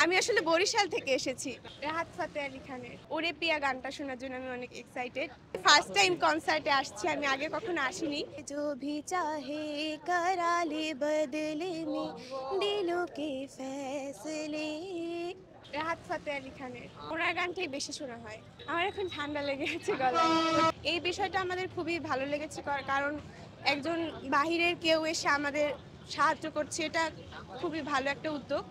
আমি আসলে বরিশাল থেকে এসেছি। রাহাত ফাতে আলী খানের ওরে পিয়া গানটা শোনার জন্য আমি অনেক এক্সাইটেড। ফার্স্ট টাইম কনসার্টে আসছি, আমি আগে কখনো আসিনি। जो भी चाहे करा ले बदले में दिलों के फैसले। রাহাত ফাতে আলী খানের ওনার গানটাই বেশি শোনা হয়। আমার এখন ঠান্ডা লেগে গেছে গলায়। এই বিষয়টা আমাদের খুবই ভালো লেগেছে, কারণ একজন বাহিরের কেউ এসে আমাদের সাহায্য করছে, এটা খুবই ভালো একটা উদ্যোগ।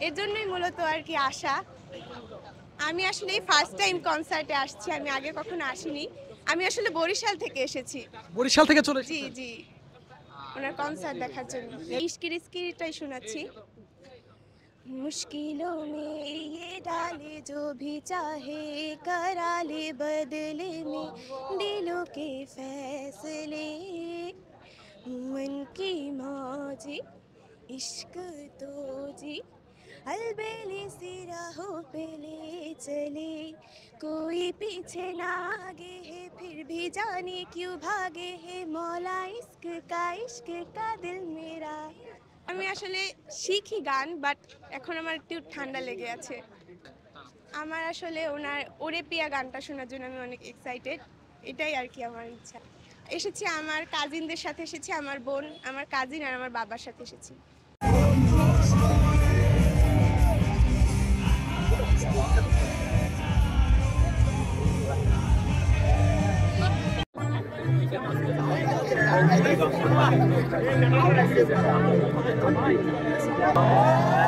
এর জন্যই মূলত আর কি আসা। আমি আসলে ফার্স্ট টাইম কনসার্টে আসছি, আমি আগে কখনো আসিনি। আমি আসলে বরিশাল থেকে এসেছি। বরিশাল থেকে চলে জি এসেছেন। জি, ওনার কনসার্ট দেখার জন্য। ইশকির ইশকিরটাই শোনাচ্ছি। मुश्किलों में ये डाले जो भी चाहे करा ले बदले में दिलों के फैसले। मन की मौजी इश्क तो जी अलबेली सी राहों पे ले चले। कोई पीछे ना आगे है फिर भी जाने क्यों भागे है मौला इश्क का दिल मेरा। আমি আসলে শিখি গান, বাট এখন আমার একটু ঠান্ডা লেগে আছে। আমার আসলে ওনার ওরে পিয়া গানটা শোনার জন্য আমি অনেক এক্সাইটেড। এটাই আর কি আমার ইচ্ছা। এসেছি আমার কাজিনদের সাথে, এসেছি আমার বোন, আমার কাজিন আর আমার বাবার সাথে এসেছি। Thank you.